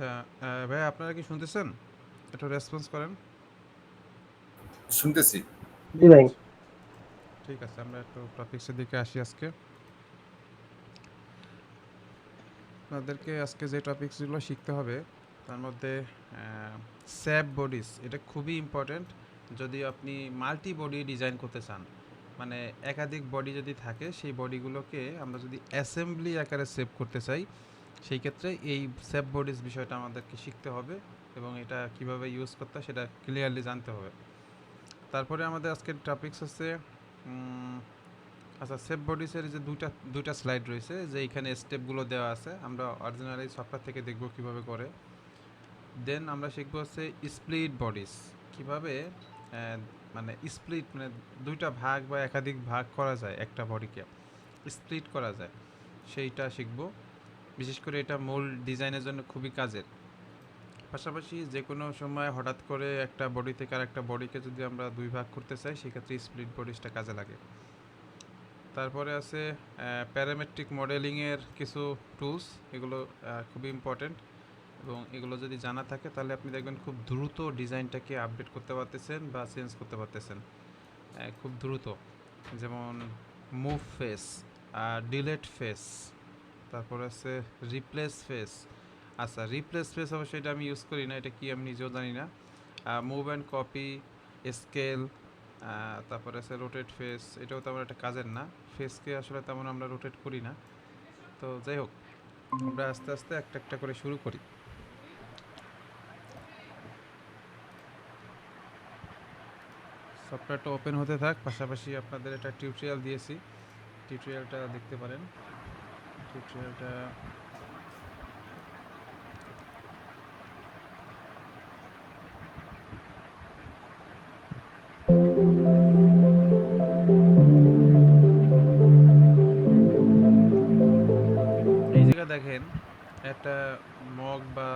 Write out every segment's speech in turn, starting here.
আচ্ছা, ভাই আপনারা কি শুনতেছেন? একটু রেসপন্স করেন। শুনতেছি। জি ভাই। আচ্ছা, ঠিক আছে। আমরা একটু টপিকসের দিকে আসি আজকে। আপনাদেরকে আজকে যে টপিকসগুলো শিখতে হবে তার মধ্যে স্যাপ বডিজ এটা খুবই ইম্পর্ট্যান্ট যদি আপনি মাল্টি বডি ডিজাইন করতে চান। মানে একাধিক বডি যদি থাকে সেই বডিগুলোকে আমরা যদি অ্যাসেম্বলি আকারে সেভ করতে চাই সেই ক্ষেত্রে এই স্যাপ বডিজ বিষয়টা আমাদেরকে শিখতে হবে এবং এটা কিভাবে ইউজ করতে হয় সেটা ক্লিয়ারলি জানতে হবে। তারপরে আমাদের আজকের টপিকস হচ্ছে আচ্ছা, সেভ বডিসের যে দুইটা স্লাইড রয়েছে যে এইখানে স্টেপগুলো দেওয়া আছে, আমরা অরিজিনালি সফটওয়্যার থেকে দেখব কিভাবে করে। দেন আমরা শিখবো হচ্ছে স্প্লিট বডিস কিভাবে মানে স্প্লিট মানে দুইটা ভাগ বা একাধিক ভাগ করা যায়, একটা বডিকে স্প্লিট করা যায় সেইটা শিখবো। বিশেষ করে এটা মূল ডিজাইনের জন্য খুবই কাজের। পাশাপাশি যে কোনো সময় হঠাৎ করে একটা বডি থেকে আর একটা বডিকে যদি আমরা দুই ভাগ করতে চাই সেক্ষেত্রে স্প্লিট বডিসটা কাজে লাগে। তারপরে আছে প্যারামেট্রিক মডেলিংয়ের কিছু টুলস, এগুলো খুবই ইম্পর্টেন্ট এবং এগুলো যদি জানা থাকে তাহলে আপনি দেখবেন খুব দ্রুত ডিজাইনটাকে আপডেট করতে পারতেছেন বা চেঞ্জ করতে পারতেছেন খুব দ্রুত। যেমন মুভ ফেস, ডিলেট ফেস, তারপর আছে রিপ্লেস ফেস। আচ্ছা, রিপ্লেস ফেস অবশ্যই এটা আমি ইউজ করি না, এটা কি আমি নিজেও জানি না। মুভ অ্যান্ড কপি, স্কেল, তারপরে আছে রোটেট ফেস, এটাও তেমন একটা কাজের না। ফেসকে আসলে তেমন আমরা রোটেট করি না। তো যাই হোক, আমরা আস্তে আস্তে একটা একটা করে শুরু করি। সফটওয়্যারটা ওপেন হতে থাক, পাশাপাশি আপনাদের একটা টিউটোরিয়াল দিয়েছি, টিউটোরিয়ালটা দেখতে পারেন। টিউটোরিয়ালটা এই জায়গা দেখেন একটা মগ বা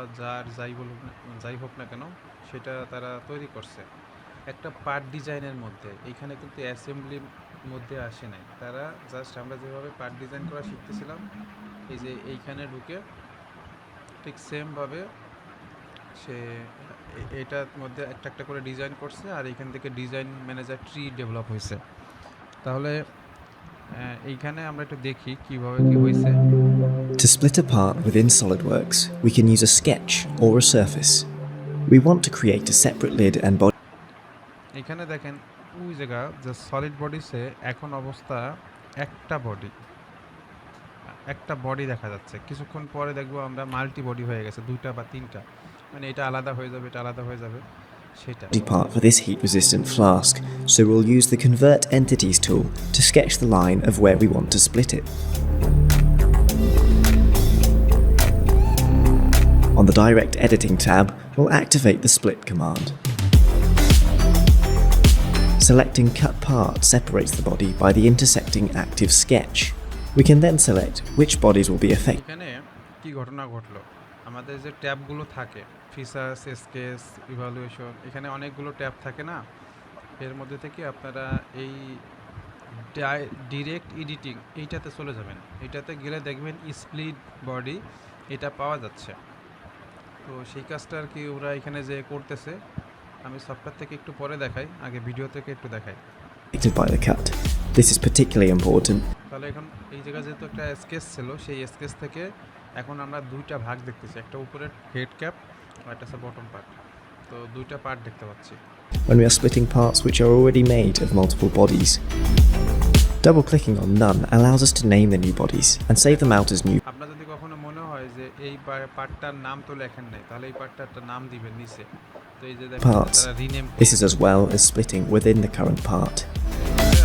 যাই বলুক না, যাই হোক না কেন সেটা তারা তৈরি করছে একটা পার্ট ডিজাইনের মধ্যে। এইখানে কিন্তু অ্যাসেম্বলির মধ্যে আসে নাই, তারা জাস্ট আমরা যেভাবে পার্ট ডিজাইন করা শিখতেছিলাম এই যে এইখানে ঢুকে ঠিক সেমভাবে সে এটার মধ্যে একটা একটা করে ডিজাইন করছে আর এইখান থেকে ডিজাইন ম্যানেজার ট্রি ডেভেলপ হয়েছে। তাহলে এইখানে আমরা একটু দেখি কিভাবে কি হয়েছে। To split a part within SolidWorks, we can use a sketch or a surface. We want to create a separate lid and body. এখানে দেখেন ওই জায়গা যে সলিড বডিসে এখন অবস্থা একটা বডি দেখা যাচ্ছে, কিছুক্ষণ পরে দেখবো আমরা মাল্টি বডি হয়ে গেছে, দুইটা বা তিনটা, মানে এটা আলাদা হয়ে যাবে, এটা আলাদা হয়ে যাবে সেটা। part for this heat-resistant flask, so we'll use the Convert Entities tool to sketch the line of where we want to split it. On the Direct Editing tab, we'll activate the Split command. Selecting Cut Part separates the body by the intersecting active sketch. We can then select which bodies will be affected. এখানে কি ঘটনা ঘটলো, আমাদের যে ট্যাবগুলো থাকে features, sketch, evaluation, এখানে অনেকগুলো tab থাকে না, এর মধ্যে থেকে আপনারা এই ডিরেক্ট এডিটিং এইটাতে চলে যাবেন। এইটাতে গেলে দেখবেন স্প্লিট বডি এটা পাওয়া যাচ্ছে। তো সেই কাজটা আর কি ওরা এখানে যে করতেছে, আমি সফটওয়্যার থেকে একটু পরে দেখাই, আগে ভিডিও থেকে একটু দেখাই। By the cut. This is particularly important. তাহলে এখন এই জায়গায় যেহেতু একটা স্কেচ ছিল, সেই স্কেচ থেকে এখন আমরা দুইটা ভাগ দেখতেছি, একটা উপরের হেড ক্যাপ আর একটা হচ্ছে বটম পার্ট। তো দুইটা পার্ট দেখতে পাচ্ছি। When we are splitting parts which are already made of multiple bodies. Double-clicking on None allows us to name the new bodies and save them out as new. আপনার যদি কখনো মনে হয় যে এই পার্টটার নাম তো লেখেন নাই, তাহলে এই পার্টটার একটা নাম দিবেন নিচে। তো এই যে দেখেন Parts. তারা rename, This is as well as splitting within the current part.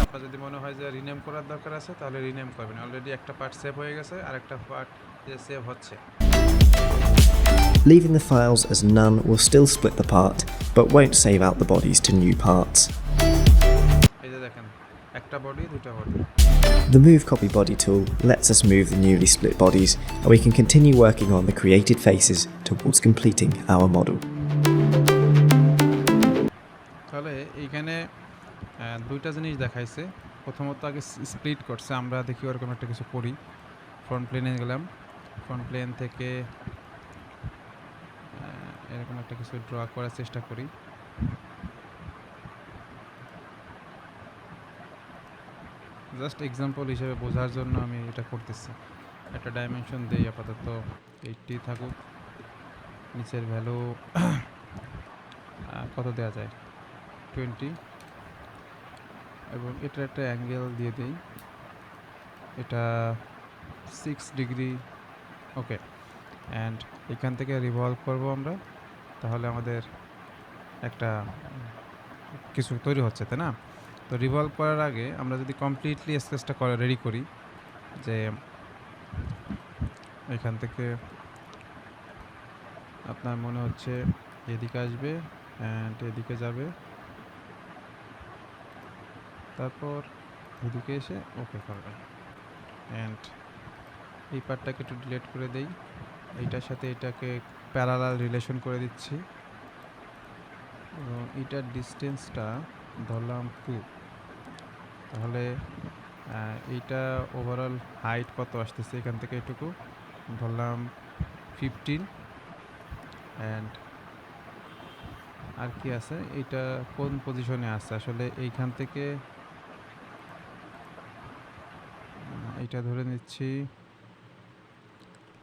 আপনার যদি মনে হয় যে রিনেম করার দরকার আছে তাহলে রিনেম করবেন। অলরেডি একটা পার্ট সেভ হয়ে গেছে আর একটা পার্ট যে সেভ হচ্ছে। Leaving the files as None will still split the part, but won't save out the bodies to new parts. এই যে দেখেন একটা বডি, দুটো body. The Move Copy Body tool lets us move the newly split bodies, and we can continue working on the created faces towards completing our model. তাহলে এইখানে দুইটা জিনিস দেখাইছে। প্রথমত আগে স্প্লিট করছে, আমরা দেখি ওরকম একটা কিছু করি। ফ্রন্ট প্লেনে গেলাম, ফ্রন্ট প্লেন থেকে এরকম একটা কিছু ড্র করার চেষ্টা করি। জাস্ট এক্সাম্পল হিসেবে বোঝার জন্য আমি এটা করতেছি। একটা ডাইমেনশন দেই, আপাতত 80 থাকুক। নিচের ভ্যালু কত দেওয়া যায়, 20, এবং এটার একটা অ্যাঙ্গেল দিয়ে দিই, এটা 6 ডিগ্রি। ওকে, অ্যান্ড এখান থেকে রিভলভ করব আমরা, তাহলে আমাদের একটা কিছু তৈরি হচ্ছে, তাই না? তো রিভলভ করার আগে আমরা যদি কমপ্লিটলি স্কেচটা রেডি করি, যে এখান থেকে আপনার মনে হচ্ছে এদিকে আসবে অ্যান্ড এদিকে যাবে, তারপর এদিকে এসে ওকে করবে, অ্যান্ড এই পার্টটাকে একটু ডিলিট করে দেই, এইটার সাথে এটাকে প্যারালাল রিলেশন করে দিচ্ছি, এবং এইটার ডিস্টেন্সটা ধরলাম 2। তাহলে এইটা ওভারঅল হাইট কত আসতেছে, এখান থেকে এটুকু ধরলাম 15, অ্যান্ড আর কি আছে, এইটা কোন পজিশনে আছে আসলে, এইখান থেকে এইটা ধরে নিচ্ছি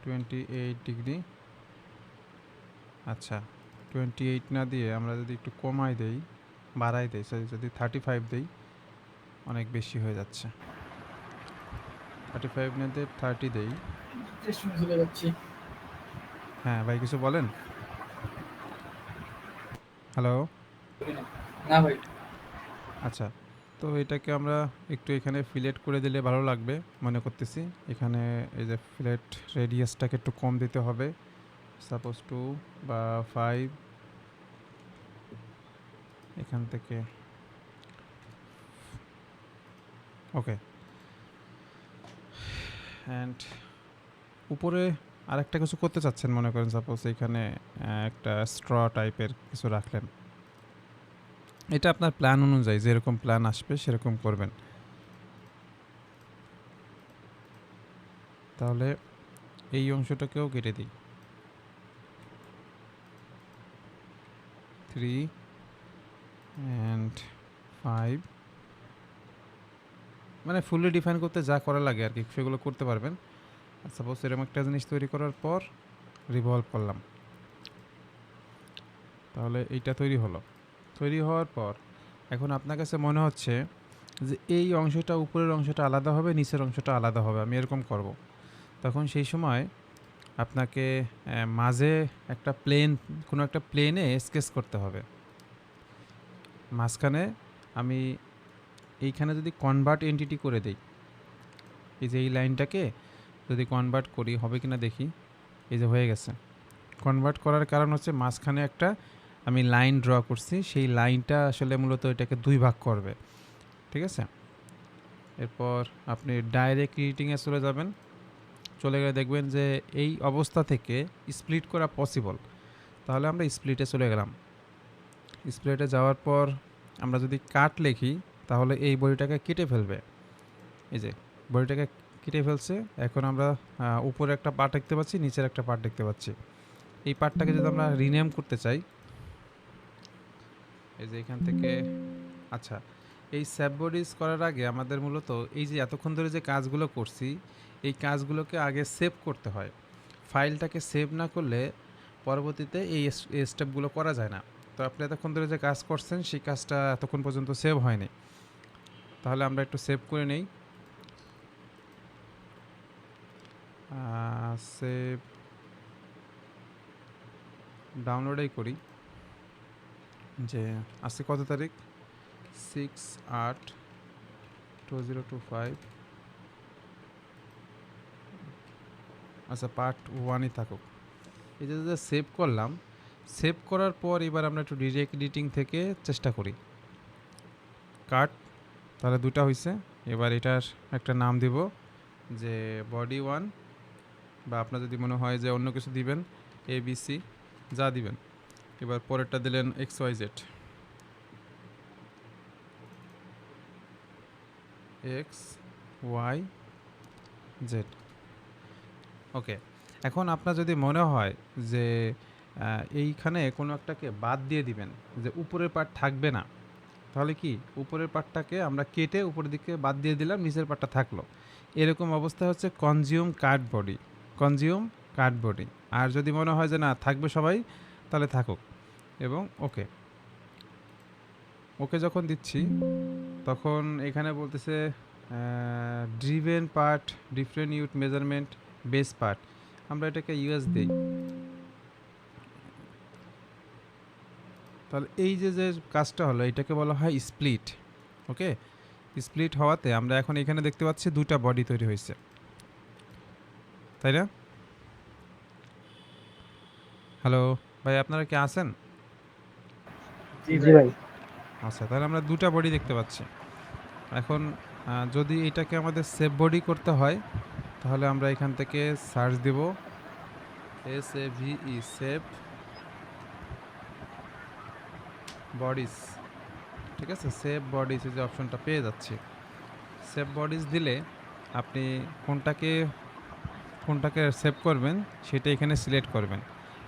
28 ডিগ্রি। আচ্ছা, 28 না দিয়ে আমরা যদি একটু কমাই দেই, বাড়াই দেই, যদি 35 দেই, অনেক বেশি হয়ে যাচ্ছে। 35 না দিয়ে 30 দেই। হ্যাঁ ভাই, কিছু বলেন। হ্যালো। না ভাই, আচ্ছা, তো এটাকে আমরা একটু এখানে ফিলেট করে দিলে ভালো লাগবে মনে করতেছি। এখানে এই যে ফিলেট রেডিয়াসটাকে একটু কম দিতে হবে, সাপোজ 2 বা 5, এখান থেকে ওকে। অ্যান্ড উপরে আরেকটা কিছু করতে চাচ্ছেন, মনে করেন সাপোজ এখানে একটা স্ট্র টাইপের কিছু রাখলেন, এটা আপনার প্ল্যান অনুযায়ী যেরকম প্ল্যান আসবে সেরকম করবেন। তাহলে এই অংশটাকেও কেটে দিই, 3 অ্যান্ড 5, মানে ফুললি ডিফাইন করতে যা করা লাগে আর কি সেগুলো করতে পারবেন। সাপোজ এরকম একটা জিনিস তৈরি করার পর রিভলভ করলাম, তাহলে এইটা তৈরি হলো। তৈরি হওয়ার পর এখন আপনার কাছে মনে হচ্ছে যে এই অংশটা, উপরের অংশটা আলাদা হবে, নিচের অংশটা আলাদা হবে, আমি এরকম করব। তখন সেই সময় আপনাকে মাঝে একটা প্লেন, কোনো একটা প্লেনে স্কেচ করতে হবে। মাঝখানে আমি এইখানে যদি কনভার্ট এন্টিটি করে দেই, এই যে এই লাইনটাকে যদি কনভার্ট করি হবে কিনা দেখি, এই যে হয়ে গেছে। কনভার্ট করার কারণ হচ্ছে মাঝখানে একটা আমি লাইন ড্র করছি, সেই লাইনটা আসলে মূলত এটাকে 2 ভাগ করবে, ঠিক আছে? এরপর আপনি ডাইরেক্ট এডিটিংয়ে চলে যাবেন, চলে গেলে দেখবেন যে এই অবস্থা থেকে স্প্লিট করা পসিবল। তাহলে আমরা স্প্লিটে চলে গেলাম। স্প্লিটে যাওয়ার পর আমরা যদি কাট লিখি, তাহলে এই বডিটাকে কেটে ফেলবে। এই যে বডিটাকে কেটে ফেলছে। এখন আমরা উপরে একটা পার্ট দেখতে পাচ্ছি, নিচের একটা পার্ট দেখতে পাচ্ছি। এই পার্টটাকে যদি আমরা রিনেম করতে চাই, এই যে এখান থেকে, আচ্ছা, এই স্যাপ বডিজ করার আগে আমাদের মূলত এই যে এতক্ষণ ধরে যে কাজগুলো করছি, এই কাজগুলোকে আগে সেভ করতে হয়। ফাইলটাকে সেভ না করলে পরবর্তীতে এই স্টেপগুলো করা যায় না। তো আপনি এতক্ষণ ধরে যে কাজ করছেন সেই কাজটা এতক্ষণ পর্যন্ত সেভ হয়নি। তাহলে আমরা একটু সেভ করে নেই, সেভ ডাউনলোডেই করি। যে আজকে কত তারিখ, 6/8/2025। আচ্ছা, পার্ট 1ই থাকুক। এই যে সেভ করলাম, সেভ করার পর এবার আমরা একটু ডিরেক্ট এডিটিং থেকে চেষ্টা করি। কাট, তাহলে 2টা হয়েছে। এবার এটার একটা নাম দিব যে বডি 1, বা আপনার যদি মনে হয় যে অন্য কিছু দিবেন, ABC, যা দিবেন। এবার পরেরটা দিলেন XYZ, XYZ। ওকে, এখন আপনার যদি মনে হয় যে এইখানে কোনো একটাকে বাদ দিয়ে দিবেন, যে উপরের পার্ট থাকবে না। তাহলে কি উপরের পার্টটাকে আমরা কেটে উপরের দিকে বাদ দিয়ে দিলাম, নিচের পার্টটা থাকলো। এরকম অবস্থা হচ্ছে কনজিউম কার্ড বডি। আর যদি মনে হয় যে না থাকবে সবাই, তাহলে থাকুক। এবং ওকে যখন দিচ্ছি তখন এখানে বলতেছে ড্রিভেন পার্ট, ডিফারেন্ট ইউট মেজারমেন্ট, বেস পার্ট। আমরা এটাকে ইউএস দিই। তাহলে এই যে কাজটা হলো, এটাকে বলা হয় স্প্লিট। ওকে, স্প্লিট হওয়াতে আমরা এখন এখানে দেখতে পাচ্ছি দুটা বডি তৈরি হয়েছে, তাই না? হ্যালো ভাই, আপনারা কি আছেন? জি ভাই। আচ্ছা, তাহলে আমরা দুটা বডি দেখতে পাচ্ছি। এখন যদি এটাকে আমাদের সেভ বডি করতে হয়, তাহলে আমরা এখান থেকে সার্চ দেব SAVE, সেভ বডিজ। ঠিক আছে, সেভ বডিজ যে অপশনটা পেয়ে যাচ্ছি। সেভ বডিজ দিলে আপনি কোনটাকে সেভ করবেন সেটা এখানে সিলেক্ট করবেন।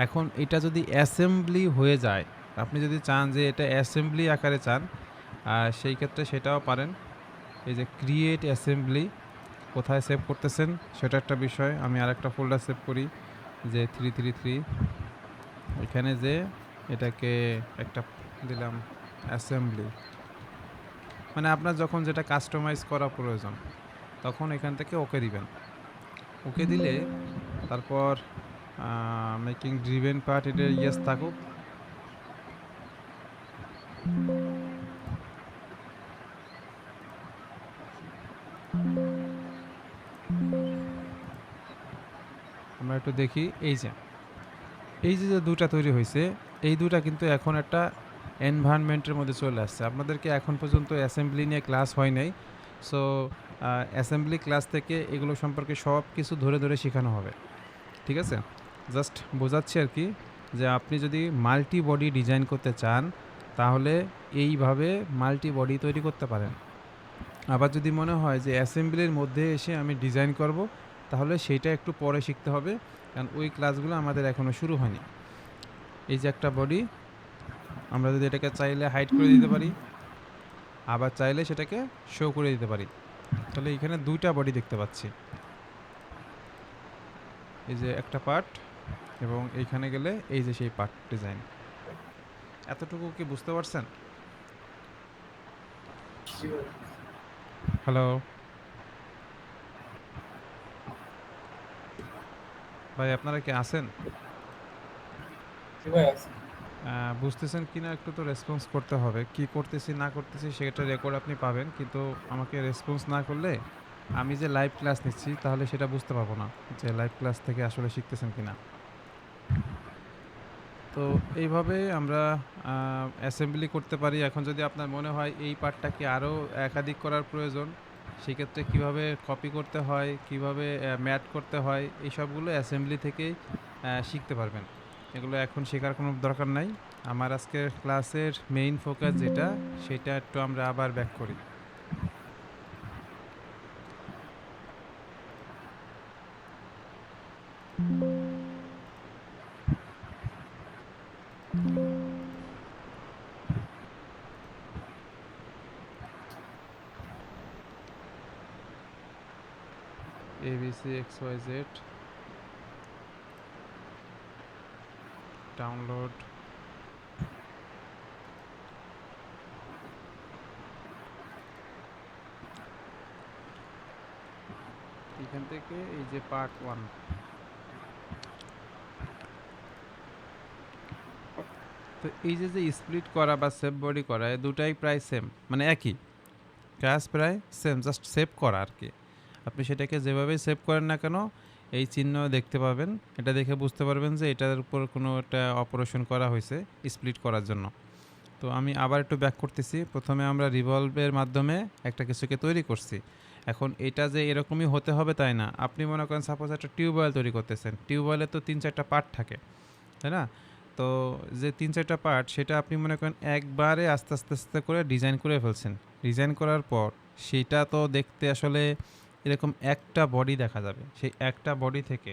এখন এটা যদি অ্যাসেম্বলি হয়ে যায়, আপনি যদি চান যে এটা অ্যাসেম্বলি আকারে চান, সেই ক্ষেত্রে সেটাও পারেন। এই যে ক্রিয়েট অ্যাসেম্বলি, কোথায় সেভ করতেছেন সেটা একটা বিষয়। আমি আরেকটা ফোল্ডার সেভ করি, যে 333, এখানে যে এটাকে একটা দিলাম অ্যাসেম্বলি। মানে আপনার যখন যেটা কাস্টমাইজ করা প্রয়োজন তখন এখান থেকে ওকে দিবেন। ওকে দিলে তারপর মেকিং ড্রিভেন পার্ট, এটা ইয়েস থাকুক। আমরা একটু দেখি, এই যে দুটা তৈরি হয়েছে, এই দুটা কিন্তু এখন একটা এনভায়রনমেন্টের মধ্যে চলে আসছে। আপনাদেরকে এখন পর্যন্ত অ্যাসেম্বলি নিয়ে ক্লাস হয় নাই, সো অ্যাসেম্বলি ক্লাস থেকে এগুলো সম্পর্কে সব কিছু ধরে ধরে শেখানো হবে। ঠিক আছে, জাস্ট বোঝাচ্ছি আর কি, যে আপনি যদি মাল্টি বডি ডিজাইন করতে চান তাহলে এইভাবে মাল্টি বডি তৈরি করতে পারেন। আবার যদি মনে হয় যে অ্যাসেম্বলির মধ্যে এসে আমি ডিজাইন করব, তাহলে সেইটা একটু পরে শিখতে হবে, কারণ ওই ক্লাসগুলো আমাদের এখনও শুরু হয়নি। এই যে একটা বডি, আমরা যদি এটাকে চাইলে হাইড করে দিতে পারি, আবার চাইলে সেটাকে শো করে দিতে পারি। তাহলে এখানে দুইটা বডি দেখতে পাচ্ছি, এই যে একটা পার্ট, এবং এইখানে গেলে এই যে সেই পার্ট ডিজাইন। এতটুকু কি বুঝতে পারছেন? হ্যালো ভাই, আপনারা কি আছেন? বুঝতেছেন কিনা একটু তো রেসপন্স করতে হবে। কি করতেছি না করতেছি সেটা রেকর্ড আপনি পাবেন, কিন্তু আমাকে রেসপন্স না করলে আমি যে লাইভ ক্লাস নিচ্ছি তাহলে সেটা বুঝতে পারবো না যে লাইভ ক্লাস থেকে আসলে শিখতেছেন কিনা। তো এইভাবে আমরা অ্যাসেম্বলি করতে পারি। এখন যদি আপনার মনে হয় এই পার্টটাকে আরও একাধিক করার প্রয়োজন, সেক্ষেত্রে কিভাবে কপি করতে হয়, কিভাবে ম্যাট করতে হয়, এই সবগুলো অ্যাসেম্বলি থেকেই শিখতে পারবেন। এগুলো এখন শেখার কোনো দরকার নাই। আমার আজকের ক্লাসের মেইন ফোকাস যেটা, সেটা একটু আমরা আবার ব্যাক করি। ABC XYZ ডাউনলোড, এখান থেকে এই যে পার্ট 1, তো এই যে স্প্লিট করা বা সেভ বডি করা, এই দুটাই প্রায় সেম, মানে একই কাজ, প্রায় সেম, জাস্ট সেভ করা আর কি। আপনি সেটাকে যেভাবেই সেভ করেন না কেন, এই চিহ্ন দেখতে পাবেন, এটা দেখে বুঝতে পারবেন যে এটার উপর কোনো একটা অপারেশন করা হয়েছে স্প্লিট করার জন্য। তো আমি আবার একটু ব্যাক করতেছি। প্রথমে আমরা রিভলভের মাধ্যমে একটা কিছুকে তৈরি করছি। এখন এটা যে এরকমই হতে হবে তাই না। আপনি মনে করেন সাপোজ একটা টিউবওয়েল তৈরি করতেছেন, টিউবওয়েলে তো 3-4টা পার্ট থাকে, তাই না? তো যে 3-4টা পার্ট, সেটা আপনি মনে করেন একবারে আস্তে আস্তে আস্তে করে ডিজাইন করে ফেলছেন। ডিজাইন করার পর সেইটা তো দেখতে আসলে এরকম একটা বডি দেখা যাবে। সেই একটা বডি থেকে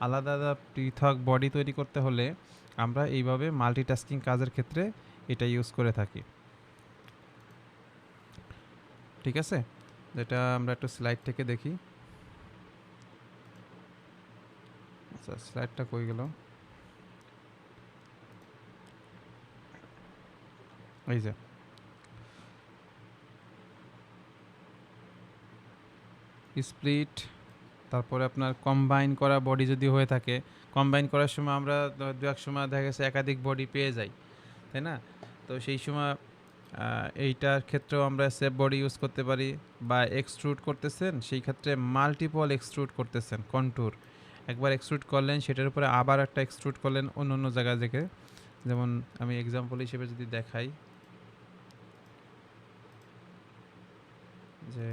আলাদা আলাদা পৃথক বডি তৈরি করতে হলে আমরা এইভাবে মাল্টিটাস্কিং কাজের ক্ষেত্রে এটা ইউজ করে থাকি। ঠিক আছে, যেটা আমরা একটু স্লাইড থেকে দেখি। আচ্ছা, স্লাইডটা কই গেল? এই যে স্প্লিট, তারপরে আপনার কম্বাইন করা বডি যদি হয়ে থাকে, কম্বাইন করার সময় আমরা দু এক সময় দেখা গেছে একাধিক বডি পেয়ে যাই, তাই না? তো সেই সময় এইটার ক্ষেত্রেও আমরা সেভ বডি ইউজ করতে পারি। বা এক্সট্রুড করতেছেন, সেই ক্ষেত্রে মাল্টিপল এক্সট্রুড করতেছেন, কন্ট্যুর একবার এক্সট্রুড করলেন, সেটার উপরে আবার একটা এক্সট্রুড করলেন অন্য অন্য জায়গা থেকে। যেমন আমি এক্সাম্পল হিসেবে যদি দেখাই, যে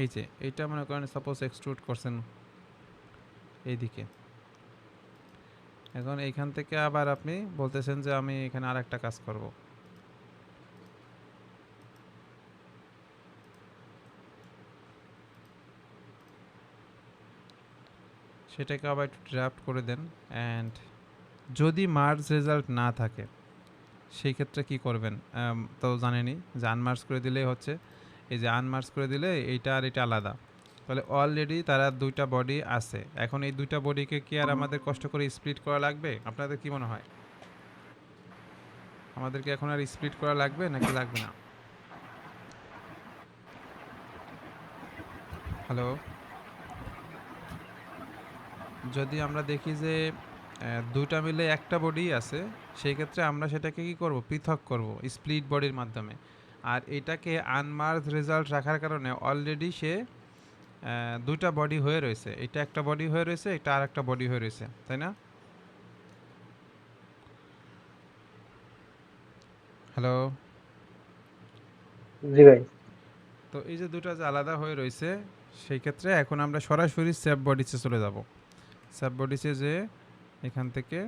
এই যে এইটা মনে করেন সাপোজ এক্সট্রুড করছেন এইদিকে, এখন এইখান থেকে আবার আপনি বলতেছেন যে আমি এখানে আর একটা কাজ করব। সেটাকে আবার একটু ড্রাফট করে দেন। অ্যান্ড যদি মার্জ রেজাল্ট না থাকে সেই ক্ষেত্রে কি করবেন? তো জানেনই যে আনমার্জ করে দিলেই হচ্ছে। এই যে আনমার্জ করে দিলে এইটা আর এটা আলাদা, তাহলে অলরেডি তারা দুইটা বডি আছে। এখন এই দুইটা বডিকে কি আর আমাদের কষ্ট করে স্প্লিট করা লাগবে? আপনাদের কি মনে হয়, আমাদেরকে এখন আর স্প্লিট করা লাগবে নাকি লাগবে না? হ্যালো, যদি আমরা দেখি যে দুইটা মিলে একটা বডি আছে, সেই ক্ষেত্রে আমরা সেটাকে কি করব? পৃথক করব স্প্লিট বডির মাধ্যমে। আর এটাকে আনমার্জ রেজাল্ট রাখার কারণে অলরেডি সে দুইটা বডি হয়ে রয়েছে, এটা একটা বডি হয়ে রয়েছে, এটা আর একটা বডি হয়ে রয়েছে, তাই না? হ্যালো, জি ভাই। তো এই যে দুটো যে আলাদা হয়ে রয়েছে, সেই ক্ষেত্রে এখন আমরা সরাসরি সেভ বডিসে চলে যাব। সেভ বডিসে যে এখান থেকে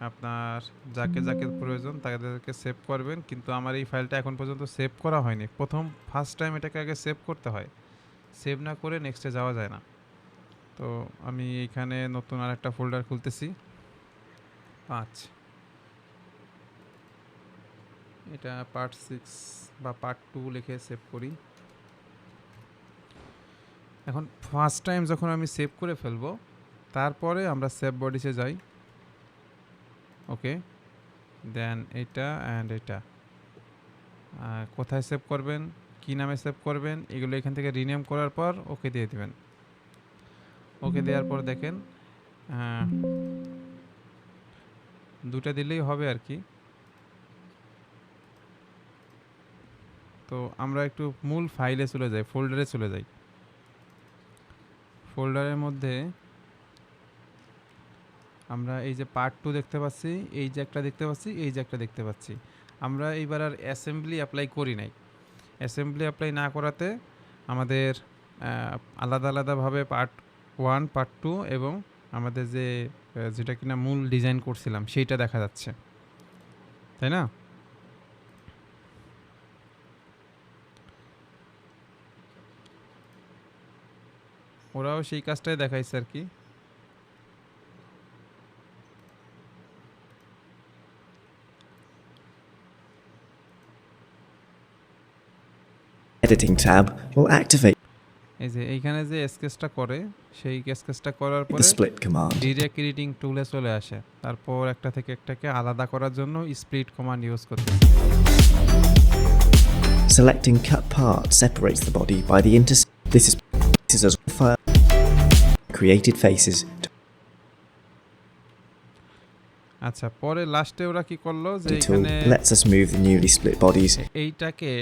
আপনার যাকে যাকে প্রয়োজন তাদেরকে সেভ করবেন। কিন্তু আমার এই ফাইলটা এখন পর্যন্ত সেভ করা হয়নি, ফার্স্ট টাইম এটাকে আগে সেভ করতে হয়, সেভ না করে নেক্সটে যাওয়া যায় না। তো আমি এইখানে নতুন আর একটা ফোল্ডার খুলতেছি, 5, এটা পার্ট 6 বা পার্ট 2 লিখে সেভ করি। এখন ফার্স্ট টাইম যখন আমি সেভ করে ফেলবো, তারপরে আমরা সেভ বডিসে যাই। ওকে, দেন এটা অ্যান্ড এটা কোথায় সেভ করবেন, কি নামে সেভ করবেন, এগুলো এখান থেকে রিনেম করার পর ওকে দিয়ে দিবেন। ওকে দেওয়ার পর দেখেন দুটা দিলেই হবে আর কি। তো আমরা একটু মূল ফাইলে চলে যাই, ফোল্ডারে চলে যাই। ফোল্ডারের মধ্যে আমরা এই যে পার্ট 2 দেখতে পাচ্ছি, এই যে একটা দেখতে পাচ্ছি, এই যে একটা দেখতে পাচ্ছি। আমরা এইবার আর অ্যাসেম্বলি অ্যাপ্লাই করি নাই। অ্যাসেম্বলি অ্যাপ্লাই না করাতে আমাদের আলাদা আলাদাভাবে পার্ট 1, পার্ট 2 এবং আমাদের যে যেটা কিনা মূল ডিজাইন করছিলাম সেইটা দেখা যাচ্ছে, তাই না? ওরাও সেই কাজটাই দেখাইছে আর কি। Editing tab will activate এই যে এইখানে যে স্কেচটা করে, সেই স্কেচটা করার the পরে split command. ডিরেক্ট এডিটিং টুলে চলে আসে। তারপর একটা থেকে একটাকে আলাদা করার জন্য স্প্লিট কমান্ড ইউজ করতে। Selecting cut part separates the body by the This is as file created faces. আচ্ছা, পরে লাস্টে ওরা কি করলো যে Tool এখানে lets us move the newly split bodies. এইটাকে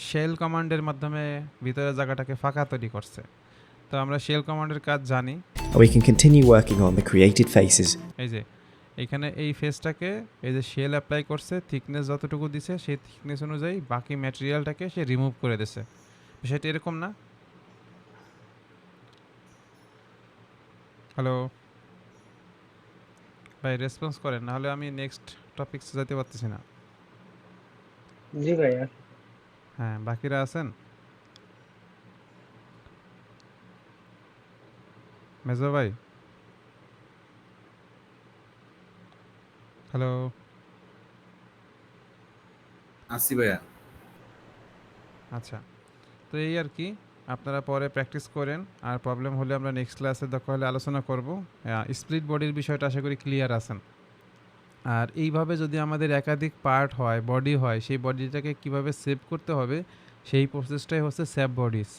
শেল কমান্ডের মাধ্যমে ভিতরের জায়গাটাকে ফাঁকা তৈরি করছে। তো আমরা শেল কমান্ডের কাজ জানি। We can continue working on the created faces. এই যে এখানে এই ফেসটাকে এই যে শেল অ্যাপ্লাই করছে, থিকনেস যতটুকু দিছে সেই থিকনেস অনুযায়ী বাকি ম্যাটেরিয়ালটাকে সে রিমুভ করে দিছে। বিষয়টা এরকম না? হ্যালো ভাই, রেসপন্স করেন, নাহলে আমি নেক্সট টপিকসে যেতে পারতেছি না। জি ভাই আসি। হ্যাঁ, বাকিরা আছেন? মেজো ভাই, হ্যালো। আসি ভাইয়া। আচ্ছা, তো এই আর কি, আপনারা পরে প্র্যাকটিস করেন, আর প্রবলেম হলে আমরা নেক্সট ক্লাসে দরকার হলে আলোচনা করব। স্প্লিট বডির বিষয়টা আশা করি ক্লিয়ার আছেন। আর এইভাবে যদি আমাদের একাধিক পার্ট হয়, বডি হয়, সেই বডিটাকে কিভাবে সেভ করতে হবে সেই প্রসেসটাই হচ্ছে সেভ বডিজ।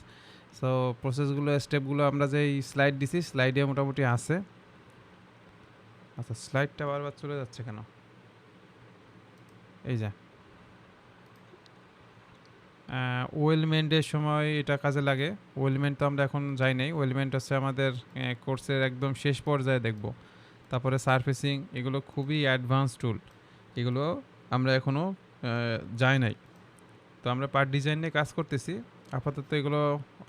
সো প্রসেসগুলো, স্টেপগুলো আমরা যে স্লাইড দিছি, স্লাইডে মোটামুটি আছে। আচ্ছা, স্লাইডটা বারবার চলে যাচ্ছে কেন? এই যে ওয়েলমেন্টের সময় এটা কাজে লাগে। ওয়েলমেন্ট তো আমরা এখন যাই নাই, ওয়েলমেন্ট হচ্ছে আমাদের কোর্সের একদম শেষ পর্যায়ে দেখব। তারপরে সারফেসিং, এগুলো খুবই অ্যাডভান্স টুল, এগুলো আমরা এখনও যাই নাই। তো আমরা পার্ট ডিজাইন নিয়ে কাজ করতেছি আপাতত, এগুলো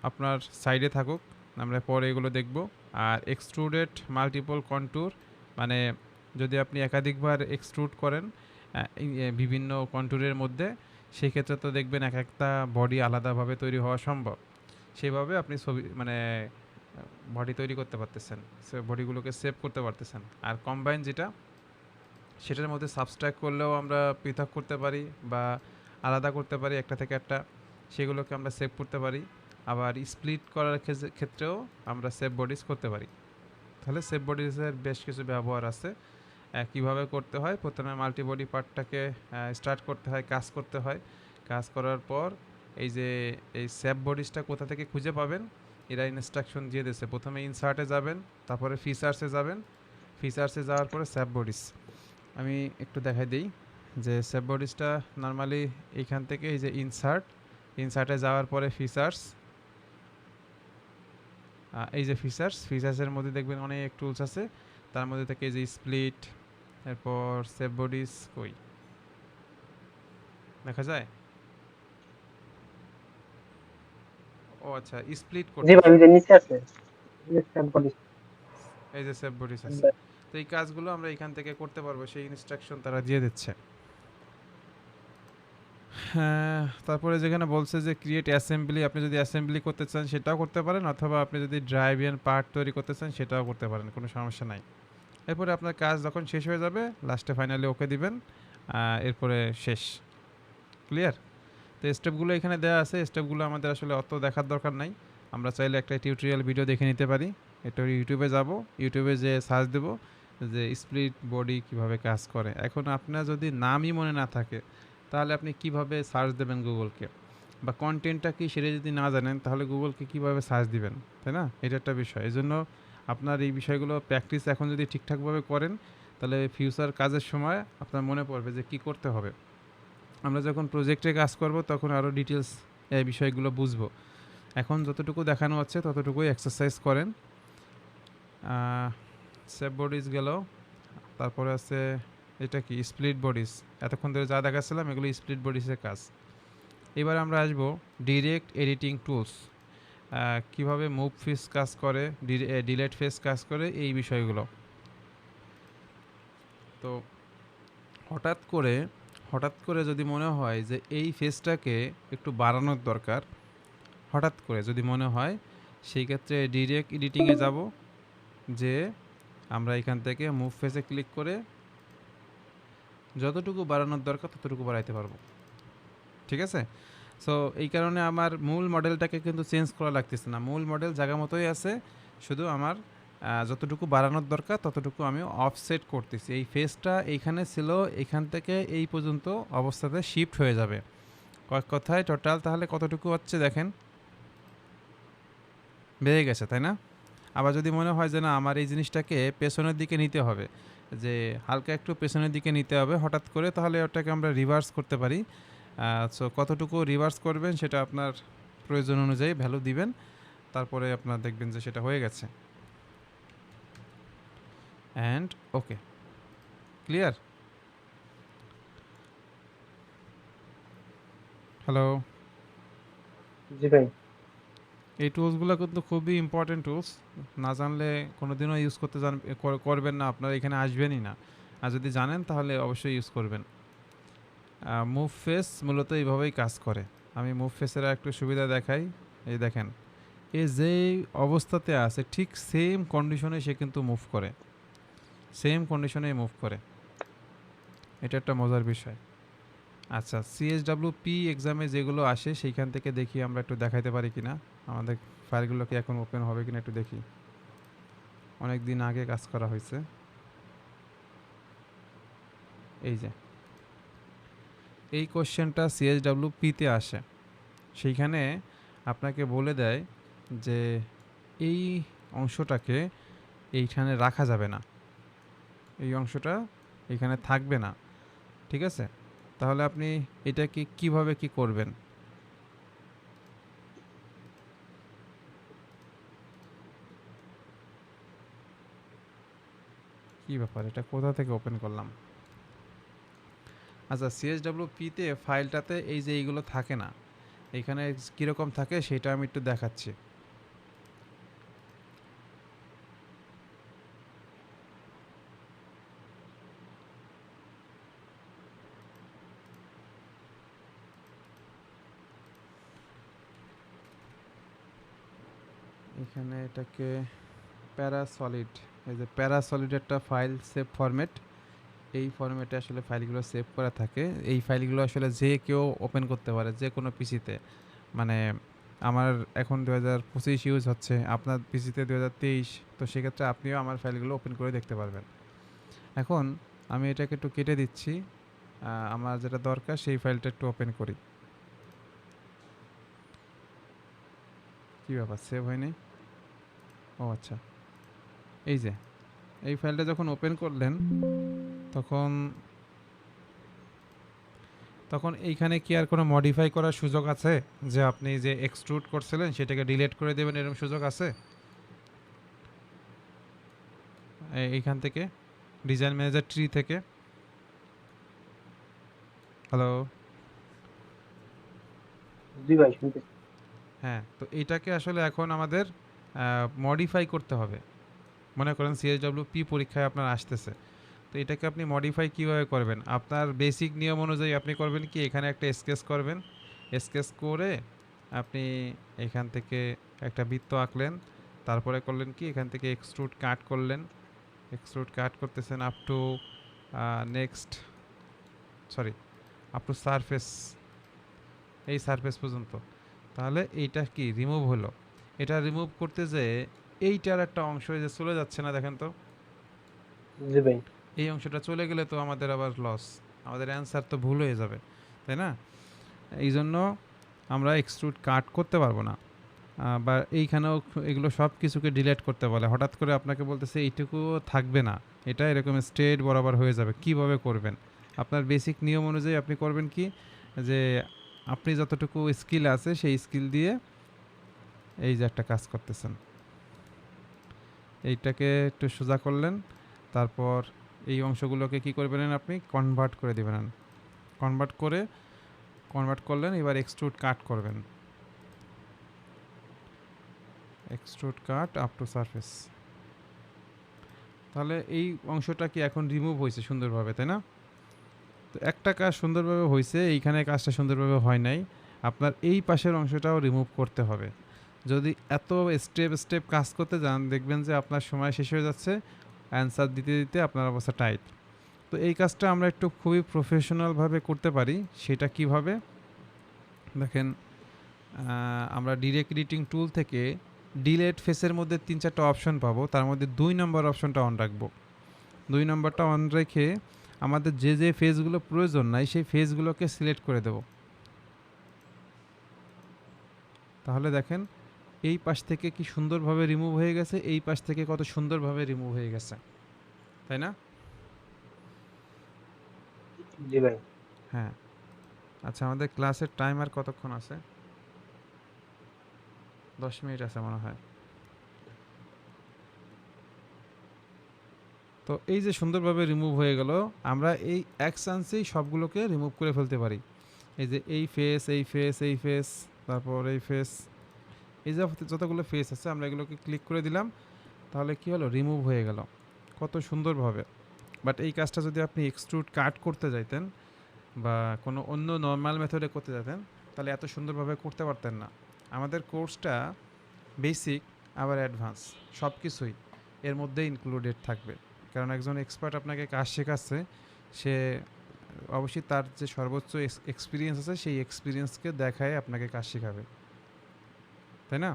আপনার সাইডে থাকুক, আমরা পরে এগুলো দেখব। আর এক্সট্রুডেড মাল্টিপল কন্ট্যুর, মানে যদি আপনি একাধিকবার এক্সট্রুড করেন বিভিন্ন কন্ট্যুরের মধ্যে, সেই ক্ষেত্রে তো দেখবেন এক একটা বডি আলাদাভাবে তৈরি হওয়া সম্ভব। সেইভাবে আপনি ছবি মানে বডি তৈরি করতে পারতেছেন, সে বডিগুলোকে সেভ করতে পারতেছেন। আর কম্বাইন যেটা, সেটার মধ্যে সাবস্ট্রাক্ট করলেও আমরা পৃথক করতে পারি বা আলাদা করতে পারি একটা থেকে একটা, সেগুলোকে আমরা সেভ করতে পারি। আবার স্প্লিট করার ক্ষেত্রেও আমরা সেভ বডিজ করতে পারি। তাহলে সেভ বডিজের বেশ কিছু ব্যবহার আছে। কীভাবে করতে হয়, প্রথমে মাল্টিবডি পার্টটাকে স্টার্ট করতে হয়, কাজ করতে হয়। কাজ করার পর এই যে এই সেভ বডিজটা কোথা থেকে খুঁজে পাবেন, এরা ইনস্ট্রাকশন দিয়ে দিয়েছে। প্রথমে ইনসার্টে যাবেন, তারপরে ফিচার্সে যাবেন, ফিচার্সে যাওয়ার পরে সেভ বডিজ। আমি একটু দেখাই দিই যে সেভ বডিজটা নর্মালি এইখান থেকে এই যে ইনসার্টে যাওয়ার পরে ফিচার্স, এই যে ফিচার্সের মধ্যে দেখবেন অনেক টুলস আছে, তার মধ্যে থেকে এই যে স্প্লিট, এরপর সেভ বডিজ কই দেখা যায়। ও আচ্ছা, স্প্লিট করতে, জি ভাই ওই যে নিচে আছে, সেভ বডিজ। এই যে সেভ বডিজ আছে। তো এই কাজগুলো আমরা এখান থেকে করতে পারবো, সেই ইনস্ট্রাকশন তারা দিয়ে দিচ্ছে। হ্যাঁ, তারপরে যেখানে বলছে যে ক্রিয়েট অ্যাসেম্বলি, আপনি যদি অ্যাসেম্বলি করতে চান সেটাও করতে পারেন, অথবা আপনি যদি ড্রাইভ এন্ড পার্ট তৈরি করতে চান সেটাও করতে পারেন, কোনো সমস্যা নাই। এরপরে আপনার কাজ যখন শেষ হয়ে যাবে, লাস্টে ফাইনালি ওকে দিবেন, এরপরে শেষ। ক্লিয়ার? তো স্টেপগুলো এখানে দেওয়া আছে, স্টেপগুলো আমাদের আসলে অত দেখার দরকার নাই। আমরা চাইলে একটা টিউটোরিয়াল ভিডিও দেখে নিতে পারি। এটা ইউটিউবে যাব, ইউটিউবে যে সার্চ দেব যে স্প্লিট বডি কিভাবে কাজ করে। এখন আপনার যদি নামই মনে না থাকে, তাহলে আপনি কিভাবে সার্চ দেবেন গুগলকে, বা কন্টেন্টটা কি সেটা যদি না জানেন, তাহলে গুগলকে কিভাবে সার্চ দিবেন, তাই না? এটা একটা বিষয়। এই জন্য আপনার এই বিষয়গুলো প্র্যাকটিস এখন যদি ঠিকঠাকভাবে করেন, তাহলে ফিউচার কাজের সময় আপনার মনে পড়বে যে কি করতে হবে। আমরা যখন প্রজেক্টে কাজ করব তখন আরও ডিটেলস এই বিষয়গুলো বুঝবো। এখন যতটুকু দেখানো হচ্ছে ততটুকুই এক্সারসাইজ করেন। সেভ বডিজ গেল, তারপরে আছে এটা কি স্প্লিট বডিজ। এতক্ষণ ধরে যা দেখাচ্ছিলাম এগুলো স্প্লিট বডিজের কাজ। এবার আমরা আসব ডিরেক্ট এডিটিং টুলস, কিভাবে মুভ ফেস কাজ করে, ডিলেট ফেস কাজ করে, এই বিষয়গুলো। তো হঠাৎ করে যদি মনে হয় যে এই ফেসটাকে একটু বাড়ানোর দরকার, হঠাৎ করে যদি মনে হয়, সেই ক্ষেত্রে ডিরেক্ট এডিটিংয়ে যাব, যে আমরা এখান থেকে মুভ ফেসে ক্লিক করে যতটুকু বাড়ানোর দরকার ততটুকু বাড়াইতে পারবো। ঠিক আছে? সো এই কারণে আমার মূল মডেলটাকে কিন্তু চেঞ্জ করা লাগতেছে না, মূল মডেল জায়গা মতোই আছে, শুধু আমার যতটুকু বাড়ানোর দরকার ততটুকু আমি অফসেট করতেছি। এই ফেসটা এইখানে ছিল, এখান থেকে এই পর্যন্ত অবস্থাতে শিফট হয়ে যাবে। কয়েক কথায় টোটাল তাহলে কতটুকু হচ্ছে দেখেন, বেড়ে গেছে, তাই না? আবার যদি মনে হয় যে না আমার এই জিনিসটাকে পেছনের দিকে নিতে হবে, যে হালকা একটু পেছনের দিকে নিতে হবে হঠাৎ করে, তাহলে ওটাকে আমরা রিভার্স করতে পারি। সো কতটুকু রিভার্স করবেন সেটা আপনার প্রয়োজন অনুযায়ী ভ্যালু দিবেন, তারপরে আপনার দেখবেন যে সেটা হয়ে গেছে। And okay, clear? হ্যালো, জি ভাই। এই টুলসগুলো কিন্তু খুবই ইম্পর্টেন্ট টুলস, না জানলে কোনোদিনও ইউজ করতে করবেন না, আপনারা এখানে আসবেনই না। আর যদি জানেন তাহলে অবশ্যই ইউজ করবেন। মুভ ফেস মূলত এইভাবেই কাজ করে। আমি মুভ ফেসের একটু সুবিধা দেখাই। এই দেখেন, এ যেই অবস্থাতে আছে ঠিক সেম কন্ডিশনে সে কিন্তু মুভ করে, সেম কন্ডিশনেই মুভ করে। এটা একটা মজার বিষয়। আচ্ছা, CSWP এক্সামে যেগুলো আসে সেইখান থেকে দেখি আমরা একটু দেখাইতে পারি কিনা, আমাদের ফাইলগুলো কি এখন ওপেন হবে কিনা একটু দেখি। অনেক দিন আগে কাজ করা হয়েছে। এই যে এই কোশ্চেনটা CSWP-তে আসে, সেইখানে আপনাকে বলে দেয় যে এই অংশটাকে এইখানে রাখা যাবে না, এই অংশটা এখানে থাকবে না, ঠিক আছে? তাহলে আপনি এটাকে কিভাবে কি করবেন? কি ব্যাপার, এটা কোথা থেকে ওপেন করলাম? আচ্ছা, CSWP-তে ফাইলটাতে এই যে এইগুলো থাকে না, এখানে কীরকম থাকে সেটা আমি একটু দেখাচ্ছি। এখানে এটাকে প্যারাসলিড, এই যে প্যারাসলিড একটা ফাইল সেভ ফরম্যাট, এই ফরম্যাটে আসলে ফাইলগুলো সেভ করা থাকে। এই ফাইলগুলো আসলে যে কেউ ওপেন করতে পারে যে কোনো পিসিতে। মানে আমার এখন 2025 ইউজ হচ্ছে, আপনার পিসিতে 2023, তো সেক্ষেত্রে আপনিও আমার ফাইলগুলো ওপেন করে দেখতে পারবেন। এখন আমি এটাকে একটু কেটে দিচ্ছি, আমার যেটা দরকার সেই ফাইলটা একটু ওপেন করি। কী ব্যাপার, সেভ হয়নি? ও আচ্ছা, এই যে এই ফাইলটা যখন ওপেন করলেন তখন এইখানে কি আর কোনো মডিফাই করার সুযোগ আছে? যে আপনি যে এক্সট্রুড করছিলেন সেটাকে ডিলিট করে দেবেন, এরকম সুযোগ আছে? এইখান থেকে ডিজাইন ম্যানেজার ট্রি থেকে। হ্যালো, জি ভাই শুনতেছি। হ্যাঁ, তো এইটাকে আসলে এখন আমাদের মডিফাই করতে হবে। মনে করেন CSWP পরীক্ষায় আপনার আসতেছে, তো এটাকে আপনি মডিফাই কিভাবে করবেন? আপনার বেসিক নিয়ম অনুযায়ী আপনি করবেন কি, এখানে একটা স্কেচ করবেন, স্কেচ করে আপনি এখান থেকে একটা বৃত্ত আঁকলেন, তারপরে করলেন কি এখান থেকে এক্সট্রুড কাট করলেন, এক্সট্রুড কাট করতেছেন up to next up to surface, এই সারফেস পর্যন্ত। তাহলে এইটা কি রিমুভ হলো। এটা রিমুভ করতে যে এইটার একটা অংশ যে চলে যাচ্ছে না, দেখেন তো, জি ভাই। এই অংশটা চলে গেলে তো আমাদের আবার লস, আমাদের অ্যান্সার তো ভুল হয়ে যাবে, তাই না? এই জন্য আমরা এক্সট্রুড কাট করতে পারবো না, বা এইখানেও এগুলো সব কিছুকে ডিলিট করতে বলে। হঠাৎ করে আপনাকে বলতেছে এইটুকু থাকবে না, এটা এরকম স্ট্রেট বরাবর হয়ে যাবে। কিভাবে করবেন? আপনার বেসিক নিয়ম অনুযায়ী আপনি করবেন কি, যে আপনি যতটুকু স্কিল আছে সেই স্কিল দিয়ে এই যে একটা কাজ করতেছেন, এইটাকে একটু সোজা করলেন, তারপর এই অংশগুলোকে কি করবেন আপনি কনভার্ট করে দেবেন, কনভার্ট করলেন, এবার এক্সট্রুড কাট করবেন, extrude cut up to surface. তাহলে এই অংশটা কি এখন রিমুভ হয়েছে সুন্দরভাবে, তাই না? তো একটা কাজ সুন্দরভাবে হয়েছে, এইখানে কাজটা সুন্দরভাবে হয় নাই, আপনার এই পাশের অংশটাও রিমুভ করতে হবে। যদি এত স্টেপ কাজ করতে যান, দেখবেন যে আপনার সময় শেষ হয়ে যাচ্ছে, অ্যান্সার দিতে দিতে আপনার অবস্থা টাইট। তো এই কাজটা আমরা একটু খুবই প্রফেশনালভাবে করতে পারি। সেটা কিভাবে দেখেন, আমরা ডিরেক্ট এডিটিং টুল থেকে ডিলেট ফেসের মধ্যে 3-4টা অপশন পাবো, তার মধ্যে 2 নম্বর অপশনটা অন রাখবো। 2 নম্বরটা অন রেখে আমাদের যে যে ফেসগুলো প্রয়োজন নাই সেই ফেসগুলোকে সিলেক্ট করে দেব। তাহলে দেখেন এই পাশ থেকে কি সুন্দরভাবে রিমুভ হয়ে গেছে, এই পাশ থেকে কত সুন্দরভাবে রিমুভ হয়ে গেছে, তাই না? জি ভাই। হ্যাঁ। আচ্ছা, আমাদের ক্লাসের টাইমার কতক্ষণ আছে? 10 মিনিট আছে মনে হয়। তো এই যে সুন্দরভাবে রিমুভ হয়ে গেল, আমরা এই এক চান্সেই সবগুলোকে রিমুভ করে ফেলতে পারি। এই যে এই ফেস, এই ফেস, এই ফেস, তারপর এই ফেস, এই যে যতগুলো ফেস আছে আমরা এগুলোকে ক্লিক করে দিলাম, তাহলে কি হলো, রিমুভ হয়ে গেল কত সুন্দরভাবে। বাট এই কাজটা যদি আপনি এক্সট্রুড কাট করতে যাইতেন বা কোনো অন্য নর্মাল মেথডে করতে যেতেন তাহলে এত সুন্দরভাবে করতে পারতেন না। আমাদের কোর্সটা বেসিক আবার অ্যাডভান্স সব কিছুই এর মধ্যে ইনক্লুডেড থাকবে, কারণ একজন এক্সপার্ট আপনাকে কাজ শেখাচ্ছে, সে অবশ্যই তার যে সর্বোচ্চ এক্সপিরিয়েন্স আছে সেই এক্সপিরিয়েন্সকে দেখায় আপনাকে কাজ শেখাবে, তাই না?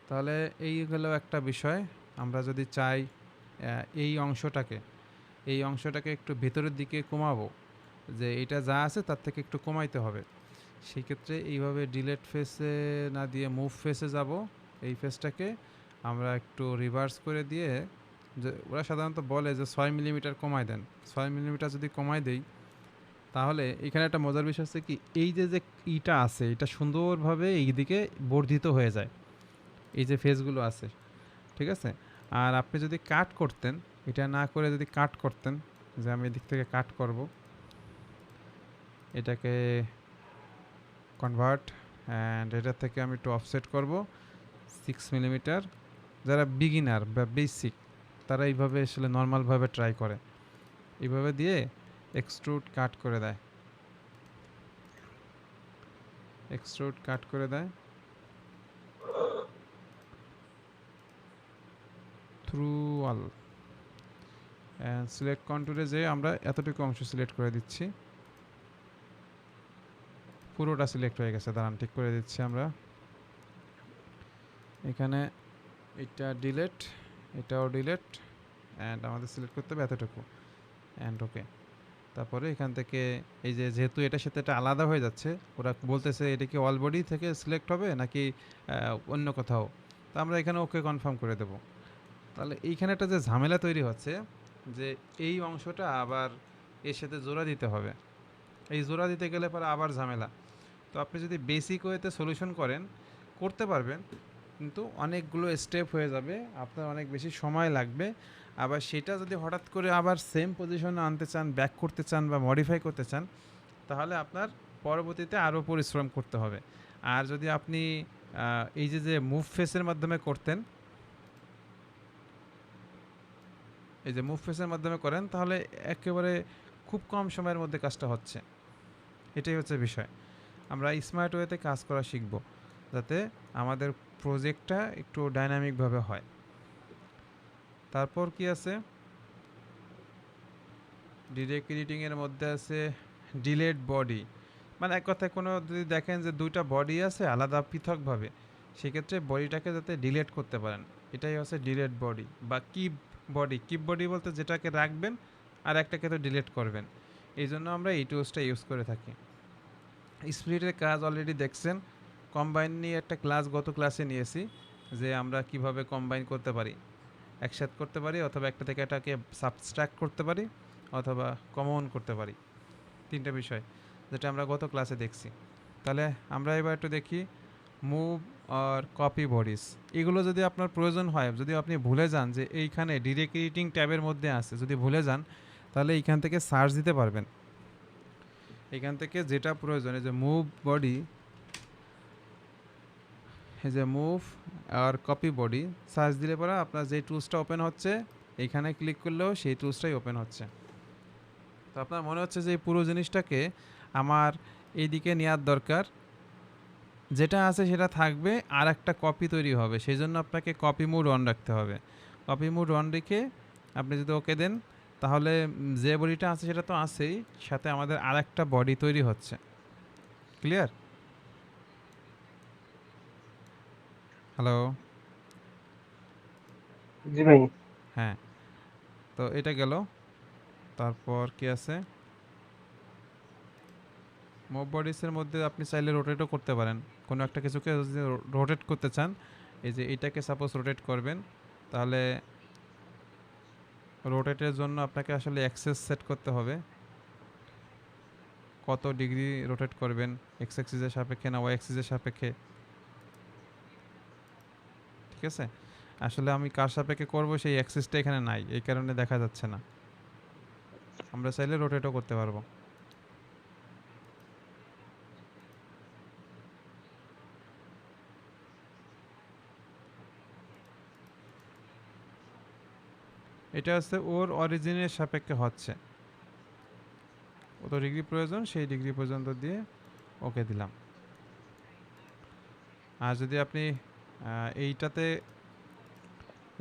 তাহলে এই হলো একটা বিষয়। আমরা যদি চাই এই অংশটাকে একটু ভেতরের দিকে কমাবো, যে এটা যা আছে তার থেকে একটু কমাইতে হবে, সেই ক্ষেত্রে এইভাবে ডিলেট ফেসে না দিয়ে মুভ ফেসে যাব। এই ফেসটাকে আমরা একটু রিভার্স করে দিয়ে, যে ওরা সাধারণত বলে যে 6 মিলিমিটার কমাই দেন, 6 মিলিমিটার যদি কমাই দেই তাহলে এখানে একটা মজার বিষয় হচ্ছে কি, এই যে যে ইটা আছে এটা সুন্দরভাবে এই দিকে বর্ধিত হয়ে যায়, এই যে ফেসগুলো আছে, ঠিক আছে? আর আপনি যদি কাট করতেন, এটা না করে যদি কাট করতেন, যে আমি এদিক থেকে কাট করব, এটাকে কনভার্ট অ্যান্ড এটা থেকে আমি একটু অফসেট করব 6 মিলিমিটার। যারা বিগিনার বা বেসিক তারা এইভাবে আসলে নর্মালভাবে ট্রাই করে, এইভাবে দিয়ে এক্সট্রুড কাট করে দেয়, এক্সট্রুড কাট করে দেয় থ্রু অল। সিলেক্ট কন্ট্রোলে যে আমরা এতটুকু অংশ সিলেক্ট করে দিচ্ছি, পুরোটা সিলেক্ট হয়ে গেছে, দাঁড়ান ঠিক করে দিচ্ছি আমরা। এখানে এটা ডিলেট, এটাও ডিলেট, অ্যান্ড আমাদের সিলেক্ট করতে হবে এতটুকু, অ্যান্ড ওকে। তারপরে এখান থেকে এই যে যেহেতু এটার সাথে এটা আলাদা হয়ে যাচ্ছে, ওরা বলতেছে এটা কি অল বডি থেকে সিলেক্ট হবে নাকি অন্য কোথাও, তো আমরা এখানে ওকে কনফার্ম করে দেব। তাহলে এইখানে একটা যে ঝামেলা তৈরি হচ্ছে, যে এই অংশটা আবার এর সাথে জোড়া দিতে হবে, এই জোড়া দিতে গেলে পরে আবার ঝামেলা। তো আপনি যদি বেসিক ওয়েতে সলিউশন করেন করতে পারবেন, কিন্তু অনেকগুলো স্টেপ হয়ে যাবে, আপনার অনেক বেশি সময় লাগবে। আবার সেটা যদি হঠাৎ করে আবার সেম পজিশনে আনতে চান, ব্যাক করতে চান বা মডিফাই করতে চান, তাহলে আপনার পরবর্তীতে আরও পরিশ্রম করতে হবে। আর যদি আপনি এই যে যে মুভ ফেসের মাধ্যমে করতেন, এই যে মুভ ফেসের মাধ্যমে করেন, তাহলে একেবারে খুব কম সময়ের মধ্যে কাজটা হচ্ছে। এটাই হচ্ছে বিষয়। আমরা স্মার্ট ওয়েতে কাজ করা শিখব, যাতে আমাদের প্রজেক্টটা একটু ডাইনামিকভাবে হয়। তারপর কি আছে, ডিরেক্ট এডিটিংয়ের মধ্যে আছে ডিলেট বডি, মানে এক কথায় কোনো যদি দেখেন যে দুইটা বডি আছে আলাদা পৃথকভাবে, সেক্ষেত্রে বডিটাকে যাতে ডিলেট করতে পারেন, এটাই হচ্ছে ডিলেট বডি বা কিপ বডি। কিপ বডি বলতে যেটাকে রাখবেন আর একটাকে তো ডিলেট করবেন, এই জন্য আমরা এই টুলসটা ইউজ করে থাকি। স্প্লিটের কাজ অলরেডি দেখছেন, কম্বাইন নিয়ে একটা ক্লাস গত ক্লাসে নিয়েছি, যে আমরা কিভাবে কম্বাইন করতে পারি, একসাথে করতে পারি, অথবা একটা থেকে এটাকে সাবস্ট্রাক্ট করতে পারি, অথবা কমন করতে পারি, তিনটা বিষয় যেটা আমরা গত ক্লাসে দেখছি। তাহলে আমরা এবার একটু দেখি মুভ আর কপি বডিস। এগুলো যদি আপনার প্রয়োজন হয়, যদি আপনি ভুলে যান যে এইখানে ডিরেক্ট এডিটিং ট্যাবের মধ্যে আছে, যদি ভুলে যান তাহলে এইখান থেকে সার্চ দিতে পারবেন, এখান থেকে যেটা প্রয়োজন, এই যে মুভ বডি, এই যে মুভ আর কপি বডি সার্চ দিলে পরে আপনার যে টুলসটা ওপেন হচ্ছে, এইখানে ক্লিক করলেও সেই টুলসটাই ওপেন হচ্ছে। তো আপনার মনে হচ্ছে যে এই পুরো জিনিসটাকে আমার এইদিকে নেওয়ার দরকার, যেটা আছে সেটা থাকবে, আর একটা কপি তৈরি হবে, সেই জন্য আপনাকে কপি মোড অন রাখতে হবে। কপি মোড অন রেখে আপনি যদি ওকে দেন, তাহলে যে বডিটা আছে সেটা তো আছেই, সাথে আমাদের আর একটা বডি তৈরি হচ্ছে। ক্লিয়ার? হ্যালো? জি ভাই। হ্যাঁ, তো এটা গেল। তারপর কি আছে, মুভ বডিসের মধ্যে আপনি চাইলে রোটেটও করতে পারেন, কোনো একটা কিছুকে যদি রোটেট করতে চান, এই যে এটাকে সাপোজ রোটেট করবেন, তাহলে রোটেটের জন্য আপনাকে আসলে অ্যাক্সেস সেট করতে হবে, কত ডিগ্রি রোটেট করবেন, এক্স অ্যাক্সিসের সাপেক্ষে না ওয়াই অ্যাক্সিসের সাপেক্ষে, ঠিক আছে? আসলে আমি কার সাপেক্ষে করব সেই অ্যাক্সিসটা এখানে নাই, এই কারণে দেখা যাচ্ছে না। আমরা চাইলে রোটেটও করতে পারবো। এটা হচ্ছে ওর অরিজিনের সাপেক্ষে হচ্ছে, কত ডিগ্রি প্রয়োজন সেই ডিগ্রি পর্যন্ত দিয়ে ওকে দিলাম। আর যদি আপনি এইটাতে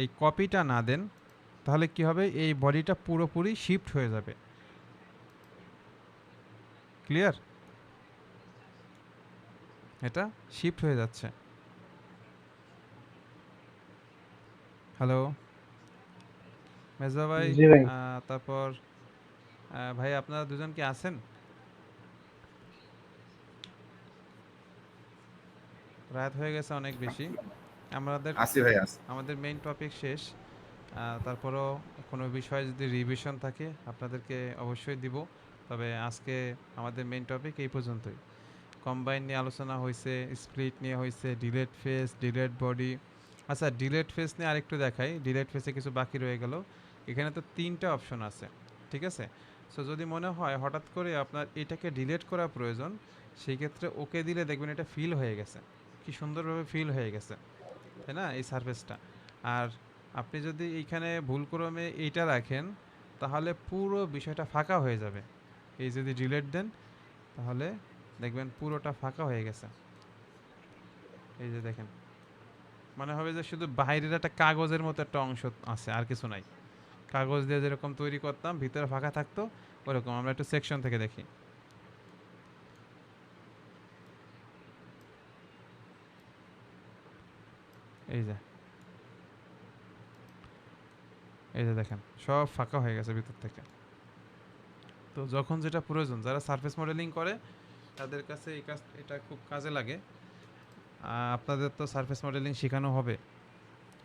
এই কপিটা না দেন তাহলে কি হবে, এই বডিটা পুরোপুরি শিফট হয়ে যাবে। ক্লিয়ার? এটা শিফট হয়ে যাচ্ছে। হ্যালো মেজবা ভাই, জি ভাই। তারপর ভাই আপনারা দুজন কি আছেন? রাত হয়ে গেছে অনেক বেশি, আমাদের আসি ভাই আসি। আমাদের মেইন টপিক শেষ। তারপরও কোনো বিষয়ে যদি রিভিশন থাকে আপনাদেরকে অবশ্যই দিব, তবে আজকে আমাদের মেইন টপিক এই পর্যন্তই। কম্বাইন নিয়ে আলোচনা হয়েছে, স্প্লিট নিয়ে হয়েছে, ডিলেট ফেস, ডিলেট বডি। আচ্ছা, ডিলেট ফেস নিয়ে আরেকটু দেখাই, ডিলেট ফেসে কিছু বাকি রয়ে গেল। এখানে তো 3টা অপশন আছে, ঠিক আছে? সো যদি মনে হয় হঠাৎ করে আপনার এটাকে ডিলেট করা প্রয়োজন, সেই ক্ষেত্রে ওকে দিলে দেখবেন এটা ফিল হয়ে গেছে, কি সুন্দরভাবে ফিল হয়ে গেছে, তাই না, এই সারফেসটা। আর আপনি যদি এইখানে ভুলক্রমে এইটা রাখেন তাহলে পুরো বিষয়টা ফাঁকা হয়ে যাবে। এই যদি ডিলেট দেন তাহলে দেখবেন পুরোটা ফাঁকা হয়ে গেছে। এই যে দেখেন, মনে হবে যে শুধু বাইরের একটা কাগজের মতো একটা অংশ আছে, আর কিছু নাই। কাগজ দিয়ে যেরকম তৈরি করতাম ভিতরে ফাঁকা থাকতো, ওরকম। আমরা একটু সেকশন থেকে দেখি। এই যে এই যে দেখেন সব ফাঁকা হয়ে গেছে ভিতর থেকে। তো যখন যেটা প্রয়োজন, যারা সারফেস মডেলিং করে তাদের কাছে এটা খুব কাজে লাগে। আপনাদের তো সারফেস মডেলিং শেখানো হবে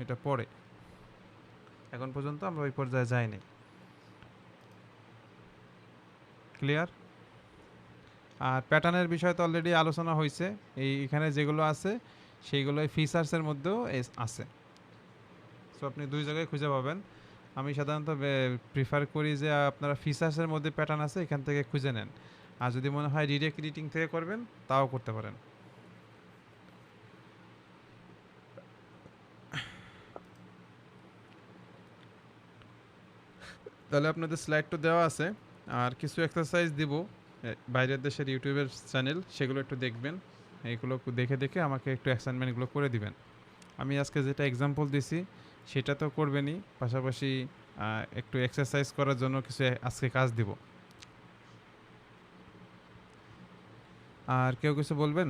এটা পরে, এখন পর্যন্ত আমরা ওই পর্যায়ে যাইনি। ক্লিয়ার? আর প্যাটার্নের বিষয় তো অলরেডি আলোচনা হয়েছে, এখানে যেগুলো আছে সেইগুলোই ফিচার্সের মধ্যেও আছে। সো আপনি 2 জায়গায় খুঁজে পাবেন। আমি সাধারণত প্রিফার করি যে আপনারা ফিচার্সের মধ্যে প্যাটার্ন আছে এখান থেকে খুঁজে নেন, আর যদি মনে হয় ডিরেক্ট এডিটিং থেকে করবেন তাও করতে পারেন। তাহলে আপনাদের স্লাইড তো দেওয়া আছে, আর কিছু এক্সারসাইজ দিব বাইরের দেশের ইউটিউবের চ্যানেল, সেগুলো একটু দেখবেন। এইগুলো দেখে দেখে আমাকে একটু অ্যাসাইনমেন্টগুলো করে দিবেন। আমি আজকে যেটা এক্সাম্পল দিছি সেটা তো করবেনই, পাশাপাশি একটু এক্সারসাইজ করার জন্য কিছু আজকে কাজ দিব। আর কেউ কিছু বলবেন?